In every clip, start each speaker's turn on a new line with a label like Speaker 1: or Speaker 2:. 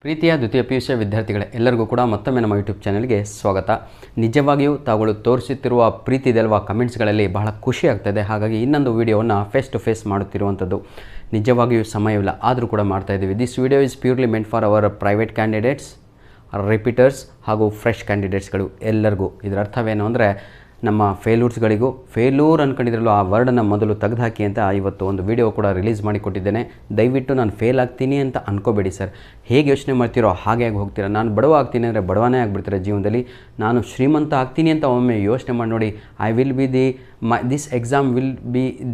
Speaker 1: ಪ್ರೀತಿಯ ದ್ವಿತೀಯ PUC ವಿದ್ಯಾರ್ಥಿಗಳೇ ಎಲ್ಲರಿಗೂ ಕೂಡ ಮತ್ತೊಮ್ಮೆ ನಮ್ಮ ಯೂಟ್ಯೂಬ್ ಚಾನೆಲ್ಗೆ ಸ್ವಾಗತ. ನಿಜವಾಗಿಯೂ ತಾವುಗಳು ತೋರಿಸುತ್ತಿರುವ ಪ್ರೀತಿ ಇದೆಲ್ವಾ ಕಮೆಂಟ್ಸ್ಗಳಲ್ಲಿ ಬಹಳ ಖುಷಿ ಆಗ್ತಾಯಿದೆ. ಹಾಗಾಗಿ ಇನ್ನೊಂದು ವಿಡಿಯೋವನ್ನು ಫೇಸ್ ಟು ಫೇಸ್ ಮಾಡುತ್ತಿರುವಂಥದ್ದು. ನಿಜವಾಗಿಯೂ ಸಮಯವಿಲ್ಲ ಆದರೂ ಕೂಡ ಮಾಡ್ತಾಯಿದ್ದೀವಿ. This video is purely meant for our private candidates, repeaters ಹಾಗೂ ಫ್ರೆಶ್ ಕ್ಯಾಂಡಿಡೇಟ್ಸ್ಗಳು ಎಲ್ಲರಿಗೂ. ಇದರ ಅರ್ಥವೇನು ಅಂದರೆ ನಮ್ಮ ಫೇಲ್ಯೂರ್ಸ್ಗಳಿಗೂ ಫೇಲ್ಯೂರ್ ಅಂದ್ಕೊಂಡಿದ್ರಲ್ಲೋ ಆ ವರ್ಡನ್ನು ಮೊದಲು ತೆಗೆದುಹಾಕಿ ಅಂತ ಇವತ್ತು ಒಂದು ವಿಡಿಯೋ ಕೂಡ ರಿಲೀಸ್ ಮಾಡಿಕೊಟ್ಟಿದ್ದೇನೆ. ದಯವಿಟ್ಟು ನಾನು ಫೇಲ್ ಆಗ್ತೀನಿ ಅಂತ ಅನ್ಕೋಬೇಡಿ ಸರ್. ಹೇಗೆ ಯೋಚನೆ ಮಾಡ್ತೀರೋ ಹಾಗೆ ಆಗಿ ಹೋಗ್ತೀರಾ. ನಾನು ಬಡವ ಆಗ್ತೀನಿ ಅಂದರೆ ಬಡವನೇ ಆಗಿಬಿಡ್ತೀರ ಜೀವನದಲ್ಲಿ. ನಾನು ಶ್ರೀಮಂತ ಆಗ್ತೀನಿ ಅಂತ ಒಮ್ಮೆ ಯೋಚನೆ ಮಾಡಿ ನೋಡಿ. This exam will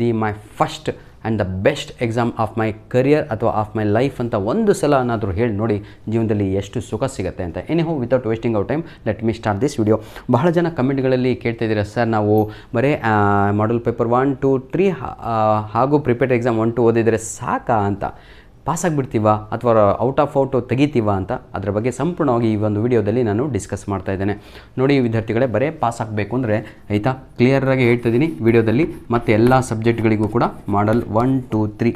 Speaker 1: be my first and the best exam of my career ಅಥವಾ ಆಫ್ ಮೈ ಲೈಫ್ ಅಂತ ಒಂದು ಸಲ ಏನಾದರೂ ಹೇಳಿ ನೋಡಿ ಜೀವನದಲ್ಲಿ ಎಷ್ಟು ಸುಖ ಸಿಗುತ್ತೆ ಅಂತ. Anyhow without wasting out time let me start this video. ಬಹಳ ಜನ ಕಮೆಂಟ್ಗಳಲ್ಲಿ ಕೇಳ್ತಾ ಇದ್ದೀರಾ, ಸರ್ ನಾವು ಬರೀ ಮಾಡಲ್ ಪೇಪರ್ 1, 2, 3 ಹಾಗೂ ಪ್ರಿಪೇರ್ಡ್ ಎಕ್ಸಾಮ್ 1, 2 ಓದಿದರೆ ಸಾಕಾ ಅಂತ, ಪಾಸಾಗಿಬಿಡ್ತೀವ ಅಥವಾ ಔಟ್ ಆಫ್ ತೆಗಿತೀವ ಅಂತ. ಅದರ ಬಗ್ಗೆ ಸಂಪೂರ್ಣವಾಗಿ ಈ ಒಂದು ವಿಡಿಯೋದಲ್ಲಿ ನಾನು ಡಿಸ್ಕಸ್ ಮಾಡ್ತಾ ಇದ್ದೇನೆ. ನೋಡಿ ವಿದ್ಯಾರ್ಥಿಗಳೇ, ಬರೀ ಪಾಸ್ ಆಗಬೇಕು ಅಂದರೆ ಆಯಿತಾ, ಕ್ಲಿಯರಾಗಿ ಹೇಳ್ತಾ ಇದ್ದೀನಿ ವಿಡಿಯೋದಲ್ಲಿ. ಮತ್ತು ಎಲ್ಲ ಸಬ್ಜೆಕ್ಟ್ಗಳಿಗೂ ಕೂಡ ಮಾಡಲ್ 1, 2, 3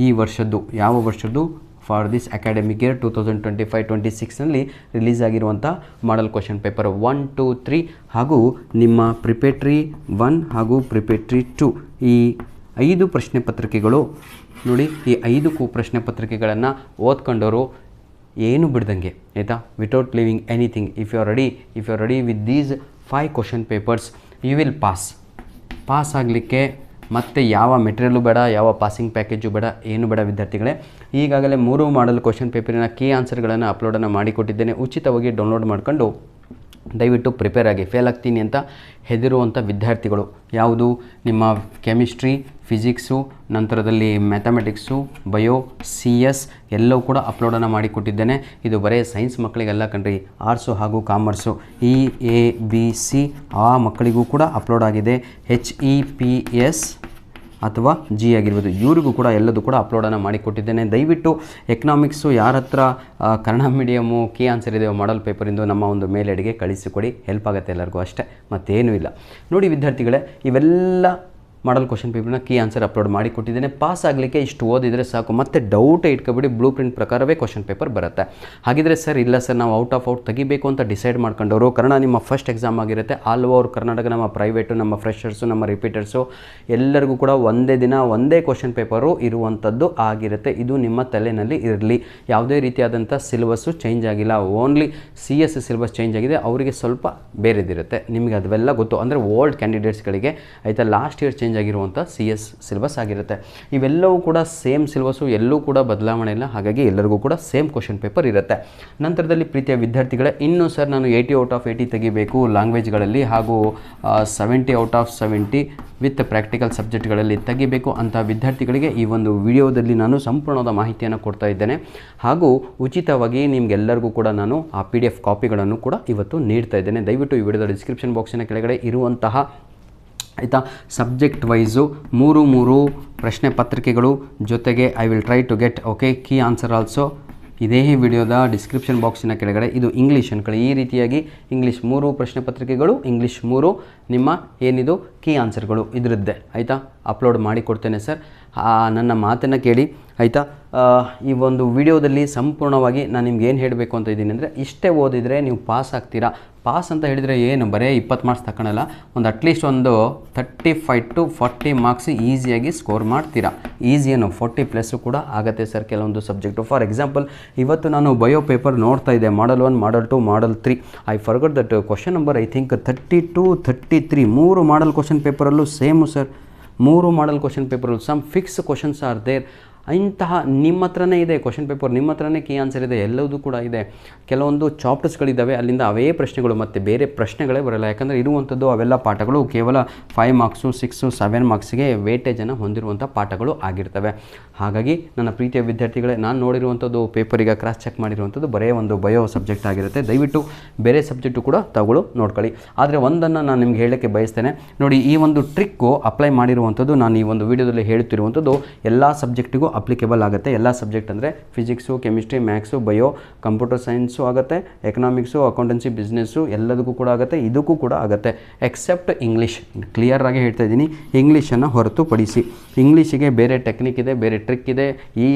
Speaker 1: ಈ ವರ್ಷದ್ದು ಯಾವ ವರ್ಷದ್ದು ಫಾರ್ ದಿಸ್ ಅಕಾಡೆಮಿಕ್ ಇಯರ್ 2025-26ನಲ್ಲಿ ರಿಲೀಸ್ ಆಗಿರುವಂಥ ಮಾಡಲ್ ಕ್ವಶನ್ ಪೇಪರ್ 1, 2, 3 ಹಾಗೂ ನಿಮ್ಮ ಪ್ರಿಪೇಟ್ರಿ 1 ಹಾಗೂ ಪ್ರಿಪೇಟ್ರಿ 2 ಈ 5 ಪ್ರಶ್ನೆ ಪತ್ರಿಕೆಗಳು ನೋಡಿ. ಈ 5 ಪ್ರಶ್ನೆ ಪತ್ರಿಕೆಗಳನ್ನು ಓದ್ಕೊಂಡವರು ಏನು ಬಿಡ್ದಂಗೆ ಆಯಿತಾ, without leaving anything. If you are ready with these 5 question papers you will pass ಆಗಲಿಕ್ಕೆ ಮತ್ತು ಯಾವ ಮೆಟೀರಿಯಲು ಬೇಡ, ಯಾವ ಪಾಸಿಂಗ್ ಪ್ಯಾಕೇಜು ಬೇಡ, ಏನು ಬೇಡ ವಿದ್ಯಾರ್ಥಿಗಳೇ. ಈಗಾಗಲೇ 3 ಮಾಡಲ್ ಕ್ವಶನ್ ಪೇಪರಿನ ಕೀ ಆನ್ಸರ್ಗಳನ್ನು ಅಪ್ಲೋಡನ್ನು ಮಾಡಿಕೊಟ್ಟಿದ್ದೇನೆ. ಉಚಿತವಾಗಿ ಡೌನ್ಲೋಡ್ ಮಾಡ್ಕೊಂಡು ದಯವಿಟ್ಟು ಪ್ರಿಪೇರ್ ಆಗಿ. ಫೇಲ್ ಆಗ್ತೀನಿ ಅಂತ ಹೆದರುವಂಥ ವಿದ್ಯಾರ್ಥಿಗಳು ಯಾವುದು, ನಿಮ್ಮ ಕೆಮಿಸ್ಟ್ರಿ, ಫಿಸಿಕ್ಸು, ನಂತರದಲ್ಲಿ ಮ್ಯಾಥಮೆಟಿಕ್ಸು, ಬಯೋ, CS ಎಲ್ಲವೂ ಕೂಡ ಅಪ್ಲೋಡನ್ನು ಮಾಡಿಕೊಟ್ಟಿದ್ದೇನೆ. ಇದು ಬರೀ ಸೈನ್ಸ್ ಮಕ್ಕಳಿಗೆಲ್ಲ ಕಣ್ರಿ, ಆರ್ಟ್ಸು ಹಾಗೂ ಕಾಮರ್ಸು EABC ಆ ಮಕ್ಕಳಿಗೂ ಕೂಡ ಅಪ್ಲೋಡ್ ಆಗಿದೆ. HEPS ಅಥವಾ G ಆಗಿರ್ಬೋದು, ಇವರಿಗೂ ಕೂಡ ಎಲ್ಲದೂ ಕೂಡ ಅಪ್ಲೋಡನ್ನು ಮಾಡಿಕೊಟ್ಟಿದ್ದೇನೆ. ದಯವಿಟ್ಟು ಎಕನಾಮಿಕ್ಸು ಯಾರ ಹತ್ರ ಕನ್ನಡ ಮೀಡಿಯಮು ಕೀ ಆನ್ಸರ್ ಇದೆಯೋ ಮಾಡಲ್ ಪೇಪರಿಂದು ನಮ್ಮ ಒಂದು ಮೇಲ್ ಐಡಿಗೆ ಕಳಿಸಿಕೊಡಿ. ಹೆಲ್ಪ್ ಆಗುತ್ತೆ ಎಲ್ಲರಿಗೂ ಅಷ್ಟೇ, ಮತ್ತೇನೂ ಇಲ್ಲ. ನೋಡಿ ವಿದ್ಯಾರ್ಥಿಗಳೇ, ಇವೆಲ್ಲ ಮಾಡಲ್ ಕ್ವಶನ್ ಪೇಪರ್ನ ಕೀ ಆನ್ಸರ್ ಅಪ್ಲೋಡ್ ಮಾಡಿಕೊಟ್ಟಿದ್ದೇನೆ. ಪಾಸ್ ಆಗಲಿಕ್ಕೆ ಇಷ್ಟು ಓದಿದರೆ ಸಾಕು, ಮತ್ತು ಡೌಟೇ ಇಟ್ಕೊಬಿಡಿ, ಬ್ಲೂ ಪ್ರಿಂಟ್ ಪ್ರಕಾರವೇ ಕ್ವಶನ್ ಪೇಪರ್ ಬರುತ್ತೆ. ಹಾಗಿದ್ರೆ ಸರ್ ಇಲ್ಲ ಸರ್ ನಾವು ಔಟ್ ತೆಗಿಬೇಕು ಅಂತ ಡಿಸೈಡ್ ಮಾಡ್ಕೊಂಡವರು, ಕನ್ನಡ ನಿಮ್ಮ ಫಸ್ಟ್ ಎಕ್ಸಾಮ್ ಆಗಿರುತ್ತೆ. ಆಲ್ ಓವರ್ ಕರ್ನಾಟಕ ನಮ್ಮ ಪ್ರೈವೇಟು, ನಮ್ಮ ಫ್ರೆಷರ್ಸು, ನಮ್ಮ ರಿಪೀಟರ್ಸು ಎಲ್ಲರಿಗೂ ಕೂಡ ಒಂದೇ ದಿನ ಒಂದೇ ಕ್ವಶನ್ ಪೇಪರು ಇರುವಂಥದ್ದು ಆಗಿರುತ್ತೆ. ಇದು ನಿಮ್ಮ ತಲೆಯಲ್ಲಿ ಇರಲಿ. ಯಾವುದೇ ರೀತಿಯಾದಂಥ ಸಿಲೆಬಸ್ಸು ಚೇಂಜ್ ಆಗಿಲ್ಲ. ಓನ್ಲಿ CS ಸಿಲೆಬಸ್ ಚೇಂಜ್ ಆಗಿದೆ, ಅವರಿಗೆ ಸ್ವಲ್ಪ ಬೇರೆದಿರುತ್ತೆ. ನಿಮಗೆ ಅದೆಲ್ಲ ಗೊತ್ತು. ಅಂದರೆ ಓಲ್ಡ್ ಕ್ಯಾಂಡಿಡೇಟ್ಸ್ಗಳಿಗೆ ಆಯಿತಾ, ಲಾಸ್ಟ್ ಇಯರ್ ಚೇಂಜ್ ಆಗಿರುವಂಥ CS ಸಿಲೆಬಸ್ ಆಗಿರುತ್ತೆ. ಇವೆಲ್ಲವೂ ಕೂಡ ಸೇಮ್ ಸಿಲೆಬಸ್ಸು, ಎಲ್ಲೂ ಕೂಡ ಬದಲಾವಣೆ ಇಲ್ಲ. ಹಾಗಾಗಿ ಎಲ್ಲರಿಗೂ ಕೂಡ ಸೇಮ್ ಕ್ವಶನ್ ಪೇಪರ್ ಇರುತ್ತೆ. ನಂತರದಲ್ಲಿ ಪ್ರೀತಿಯ ವಿದ್ಯಾರ್ಥಿಗಳೇ, ಇನ್ನೂ ಸರ್ ನಾನು 80 ಔಟ್ ಆಫ್ 80 ತೆಗಿಬೇಕು ಲ್ಯಾಂಗ್ವೇಜ್ಗಳಲ್ಲಿ ಹಾಗೂ 70 ಔಟ್ ಆಫ್ 70 ವಿತ್ ಪ್ರಾಕ್ಟಿಕಲ್ ಸಬ್ಜೆಕ್ಟ್ಗಳಲ್ಲಿ ತೆಗಿಬೇಕು ಅಂತ ವಿದ್ಯಾರ್ಥಿಗಳಿಗೆ ಈ ಒಂದು ವಿಡಿಯೋದಲ್ಲಿ ನಾನು ಸಂಪೂರ್ಣವಾದ ಮಾಹಿತಿಯನ್ನು ಕೊಡ್ತಾ ಇದ್ದೇನೆ. ಹಾಗೂ ಉಚಿತವಾಗಿ ನಿಮಗೆಲ್ಲರಿಗೂ ಕೂಡ ನಾನು ಆ PDF ಕಾಪಿಗಳನ್ನು ಕೂಡ ಇವತ್ತು ನೀಡ್ತಾ ಇದ್ದೇನೆ. ದಯವಿಟ್ಟು ಈ ವಿಡಿಯೋದ ಡಿಸ್ಕ್ರಿಪ್ಷನ್ ಬಾಕ್ಸಿನ ಕೆಳಗಡೆ ಇರುವಂತಹ ಆಯಿತಾ ಸಬ್ಜೆಕ್ಟ್ ವೈಸು 3 ಪ್ರಶ್ನೆ ಪತ್ರಿಕೆಗಳು ಜೊತೆಗೆ I will try to get key answer also ಇದೇ ವಿಡಿಯೋದ ಡಿಸ್ಕ್ರಿಪ್ಷನ್ ಬಾಕ್ಸಿನ ಕೆಳಗಡೆ. ಇದು ಇಂಗ್ಲೀಷ್ ಅನ್ಕೊಳ್ಳಿ, ಈ ರೀತಿಯಾಗಿ ಇಂಗ್ಲೀಷ್ 3 ಪ್ರಶ್ನೆ ಪತ್ರಿಕೆಗಳು, ಇಂಗ್ಲೀಷ್ 3 ನಿಮ್ಮ ಏನಿದು ಕೀ ಆನ್ಸರ್ಗಳು ಇದರದ್ದೇ ಆಯಿತಾ ಅಪ್ಲೋಡ್ ಮಾಡಿಕೊಡ್ತೇನೆ ಸರ್. ನನ್ನ ಮಾತನ್ನು ಕೇಳಿ ಆಯಿತಾ. ಈ ಒಂದು ವಿಡಿಯೋದಲ್ಲಿ ಸಂಪೂರ್ಣವಾಗಿ ನಾನು ನಿಮ್ಗೆ ಏನು ಹೇಳಬೇಕು ಅಂತ ಇದ್ದೀನಿ ಅಂದರೆ, ಇಷ್ಟೇ ಓದಿದರೆ ನೀವು ಪಾಸ್ ಆಗ್ತೀರಾ. ಪಾಸ್ ಅಂತ ಹೇಳಿದರೆ ಏನು ಬರೀ 20 ಮಾರ್ಕ್ಸ್ ತಗೊಳ್ಳಲ್ಲ, ಒಂದು ಅಟ್ಲೀಸ್ಟ್ ಒಂದು 35 to 40 ಮಾರ್ಕ್ಸ್ ಈಸಿಯಾಗಿ ಸ್ಕೋರ್ ಮಾಡ್ತೀರಾ. ಈಸಿ ಏನು 40+ ಕೂಡ ಆಗುತ್ತೆ ಸರ್ ಕೆಲವೊಂದು ಸಬ್ಜೆಕ್ಟು. ಫಾರ್ ಎಕ್ಸಾಂಪಲ್ ಇವತ್ತು ನಾನು ಬಯೋ ಪೇಪರ್ ನೋಡ್ತಾ ಇದ್ದೆ, model 1, model 2, model 3. I forgot that question number I think 32, 33 3 model question ಪೇಪರಲ್ಲೂ ಸೇಮು ಸರ್. 3 ಮಾಡಲ್ ಕ್ವಶನ್ ಪೇಪರಲ್ಲೂ some fix questions are there. ಇಂತಹ ನಿಮ್ಮ ಹತ್ರನೇ ಇದೆ ಕ್ವಶನ್ ಪೇಪರ್, ನಿಮ್ಮ ಹತ್ರನೇ ಕೀ ಆನ್ಸರ್ ಇದೆ, ಎಲ್ಲದೂ ಕೂಡ ಇದೆ. ಕೆಲವೊಂದು ಚಾಪ್ಟರ್ಸ್ಗಳಿದ್ದಾವೆ, ಅಲ್ಲಿಂದ ಅವೇ ಪ್ರಶ್ನೆಗಳು, ಮತ್ತು ಬೇರೆ ಪ್ರಶ್ನೆಗಳೇ ಬರೋಲ್ಲ. ಯಾಕಂದರೆ ಇರುವಂಥದ್ದು ಅವೆಲ್ಲ ಪಾಠಗಳು ಕೇವಲ 5 ಮಾರ್ಕ್ಸು 6, 7 ಮಾರ್ಕ್ಸಿಗೆ ವೇಟೇಜನ್ನು ಹೊಂದಿರುವಂಥ ಪಾಠಗಳು ಆಗಿರ್ತವೆ. ಹಾಗಾಗಿ ನನ್ನ ಪ್ರೀತಿಯ ವಿದ್ಯಾರ್ಥಿಗಳೇ, ನಾನು ನೋಡಿರುವಂಥದ್ದು ಪೇಪರಿಗೆ ಕ್ರಾಸ್ ಚೆಕ್ ಮಾಡಿರುವಂಥದ್ದು ಬರೀ ಒಂದು ಬಯೋ ಸಬ್ಜೆಕ್ಟ್ ಆಗಿರುತ್ತೆ. ದಯವಿಟ್ಟು ಬೇರೆ ಸಬ್ಜೆಕ್ಟು ಕೂಡ ತಾವುಗಳು ನೋಡ್ಕೊಳ್ಳಿ. ಆದರೆ ಒಂದನ್ನು ನಾನು ನಿಮ್ಗೆ ಹೇಳೋಕ್ಕೆ ಬಯಸ್ತೇನೆ ನೋಡಿ, ಈ ಒಂದು ಟ್ರಿಕ್ಕು ಅಪ್ಲೈ ಮಾಡಿರುವಂಥದ್ದು ನಾನು ಈ ಒಂದು ವಿಡಿಯೋದಲ್ಲಿ ಹೇಳುತ್ತಿರುವಂಥದ್ದು ಎಲ್ಲ ಸಬ್ಜೆಕ್ಟಿಗೂ ಅಪ್ಲಿಕೇಬಲ್ ಆಗುತ್ತೆ ಎಲ್ಲ ಸಬ್ಜೆಕ್ಟ್ ಅಂದರೆ physics, chemistry, maths, bio, computer science ಆಗುತ್ತೆ, ಎಕನಾಮಿಕ್ಸು, ಅಕೌಂಟೆನ್ಸಿ, ಬಿಸ್ನೆಸ್ಸು ಎಲ್ಲದಕ್ಕೂ ಕೂಡ ಆಗುತ್ತೆ, ಇದಕ್ಕೂ ಕೂಡ ಆಗುತ್ತೆ ಎಕ್ಸೆಪ್ಟ್ ಇಂಗ್ಲೀಷ್. ಕ್ಲಿಯರಾಗಿ ಹೇಳ್ತಾ ಇದ್ದೀನಿ, ಇಂಗ್ಲೀಷನ್ನು ಹೊರತುಪಡಿಸಿ. ಇಂಗ್ಲೀಷಿಗೆ ಬೇರೆ ಟೆಕ್ನಿಕ್ ಇದೆ, ಬೇರೆ ಟ್ರಿಕ್ ಇದೆ. ಈ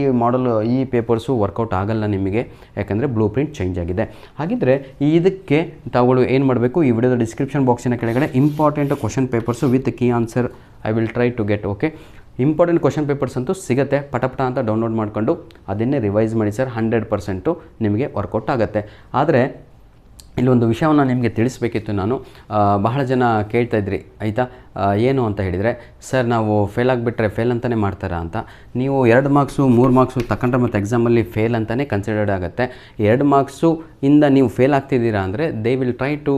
Speaker 1: ಈ ಪೇಪರ್ಸು ವರ್ಕೌಟ್ ಆಗಲ್ಲ ನಿಮಗೆ, ಯಾಕಂದರೆ ಬ್ಲೂ ಪ್ರಿಂಟ್ ಚೇಂಜ್ ಆಗಿದೆ. ಹಾಗಿದ್ದರೆ ಇದಕ್ಕೆ ತಾವುಗಳು ಏನು ಮಾಡಬೇಕು, ಈ ವಿಡಿಯೋದ ಡಿಸ್ಕ್ರಿಪ್ಷನ್ ಬಾಕ್ಸಿನ ಕೆಳಗಡೆ important question papers with key answer I will try to get. Okay, important question papers ಅಂತೂ ಸಿಗುತ್ತೆ, ಪಟ ಅಂತ ಡೌನ್ಲೋಡ್ ಮಾಡಿಕೊಂಡು ಅದನ್ನೇ ರಿವೈಸ್ ಮಾಡಿ ಸರ್. 100% ನಿಮಗೆ ವರ್ಕೌಟ್ ಆಗುತ್ತೆ. ಆದರೆ ಇಲ್ಲೊಂದು ವಿಷಯವನ್ನು ನಿಮಗೆ ತಿಳಿಸ್ಬೇಕಿತ್ತು ನಾನು. ಬಹಳ ಜನ ಕೇಳ್ತಾಯಿದ್ರಿ ಆಯಿತಾ, ಏನು ಅಂತ ಹೇಳಿದರೆ, ಸರ್ ನಾವು ಫೇಲ್ ಆಗಿಬಿಟ್ರೆ ಫೇಲ್ ಅಂತಲೇ ಮಾಡ್ತಾರಾ ಅಂತ. ನೀವು 2 ಮಾರ್ಕ್ಸು 3 ಮಾರ್ಕ್ಸು ತಗೊಂಡ್ರೆ ಮತ್ತು ಎಕ್ಸಾಮಲ್ಲಿ ಫೇಲ್ ಅಂತಲೇ ಕನ್ಸಿಡರ್ಡ್ ಆಗುತ್ತೆ. 2 ಮಾರ್ಕ್ಸು ಇಂದ ನೀವು ಫೇಲ್ ಆಗ್ತಿದ್ದೀರಾ ಅಂದರೆ they will try to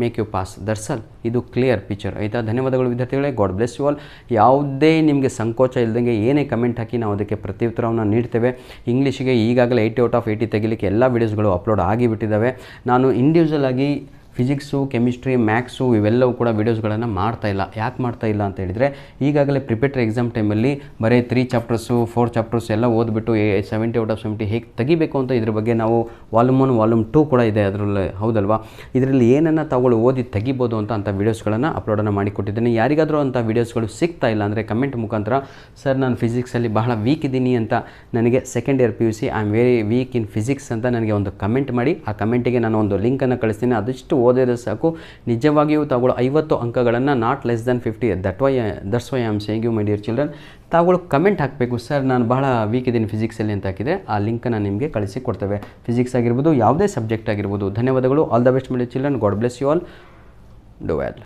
Speaker 1: make you pass, that's all. ಇದು ಕ್ಲಿಯರ್ ಪಿಕ್ಚರ್ ಆಯಿತಾ. ಧನ್ಯವಾದಗಳು ವಿದ್ಯಾರ್ಥಿಗಳೇ, ಗಾಡ್ ಬ್ಲೆಸ್ ಯು ಆಲ್. ಯಾವುದೇ ನಿಮಗೆ ಸಂಕೋಚ ಇಲ್ಲದಂಗೆ ಏನೇ ಕಮೆಂಟ್ ಹಾಕಿ ನಾವು ಅದಕ್ಕೆ ಪ್ರತ್ಯುತ್ತರವನ್ನು ನೀಡ್ತೇವೆ. ಇಂಗ್ಲೀಷಿಗೆ ಈಗಾಗಲೇ 80/80 ತೆಗಿಲಿಕ್ಕೆ ಎಲ್ಲ ವೀಡಿಯೋಸ್ಗಳು ಅಪ್ಲೋಡ್ ಆಗಿಬಿಟ್ಟಿದ್ದಾವೆ. ನಾನು ಇಂಡಿವಿಜುವಲ್ ಆಗಿ ಫಿಸಿಕ್ಸು, ಕೆಮಿಸ್ಟ್ರಿ, ಮ್ಯಾಥ್ಸು ಇವೆಲ್ಲವೂ ಕೂಡ ವೀಡಿಯೋಸ್ಗಳನ್ನು ಮಾಡ್ತಾಯಿಲ್ಲ. ಯಾಕೆ ಮಾಡ್ತಾಯಿಲ್ಲ ಅಂತ ಹೇಳಿದರೆ, ಈಗಾಗಲೇ ಪ್ರಿಪೇಟರಿ ಎಕ್ಸಾಮ್ ಟೈಮಲ್ಲಿ ಬರೀ 3 ಚಾಪ್ಟರ್ಸು 4 ಚಾಪ್ಟರ್ಸ್ ಎಲ್ಲ ಓದ್ಬಿಟ್ಟು 70/70 ಹೇಗೆ ತೆಗಿಬೇಕು ಅಂತ ಇದ್ರ ಬಗ್ಗೆ ನಾವು ವಾಲ್ಯೂಮ್ 1 ವಾಲ್ಯೂಮ್ 2 ಕೂಡ ಇದೆ ಅದರಲ್ಲಿ, ಹೌದಲ್ವಾ. ಇದರಲ್ಲಿ ಏನನ್ನು ತಾವುಗಳು ಓದಿ ತೆಗಿಬೋದು ಅಂತ ವೀಡಿಯೋಸ್ಗಳನ್ನು ಅಪ್ಲೋಡನ್ನು ಮಾಡಿಕೊಟ್ಟಿದ್ದೀನಿ. ಯಾರಿಗಾದರೂ ಅಂಥ ವೀಡಿಯೋಸ್ಗಳು ಸಿಗ್ತಾ ಇಲ್ಲ ಅಂದರೆ ಕಮೆಂಟ್ ಮುಖಾಂತರ, ಸರ್ ನಾನು ಫಿಸಿಕ್ಸಲ್ಲಿ ಬಹಳ ವೀಕ್ ಇದ್ದೀನಿ ಅಂತ, ನನಗೆ second year PUC I am very weak in physics ಅಂತ ನನಗೆ ಒಂದು ಕಮೆಂಟ್ ಮಾಡಿ, ಆ ಕಮೆಂಟಿಗೆ ನಾನು ಒಂದು ಲಿಂಕನ್ನು ಕಳಿಸ್ತೀನಿ. ಅದಷ್ಟು ಓದಿದ್ರೆ ಸಾಕು, ನಿಜವಾಗಿಯೂ ತಾವುಗಳು 50 ಅಂಕಗಳನ್ನು not less than 50. That's why I am saying you my dear children. ತಾವುಗಳು ಕಮೆಂಟ್ ಹಾಕಬೇಕು, ಸರ್ ನಾನು ಬಹಳ ವೀಕ್ ಇದ್ದೀನಿ ಫಿಸಿಕ್ಸಲ್ಲಿ ಅಂತ ಹಾಕಿದರೆ ಆ ಲಿಂಕನ್ನು ನಿಮಗೆ ಕಳಿಸಿ ಕೊಡ್ತೇವೆ. ಫಿಸಿಕ್ಸ್ ಆಗಿರ್ಬೋದು, ಯಾವುದೇ ಸಬ್ಜೆಕ್ಟ್ ಆಗಿರ್ಬೋದು. ಧನ್ಯವಾದಗಳು. All the best my dear children. God bless you all. Do well.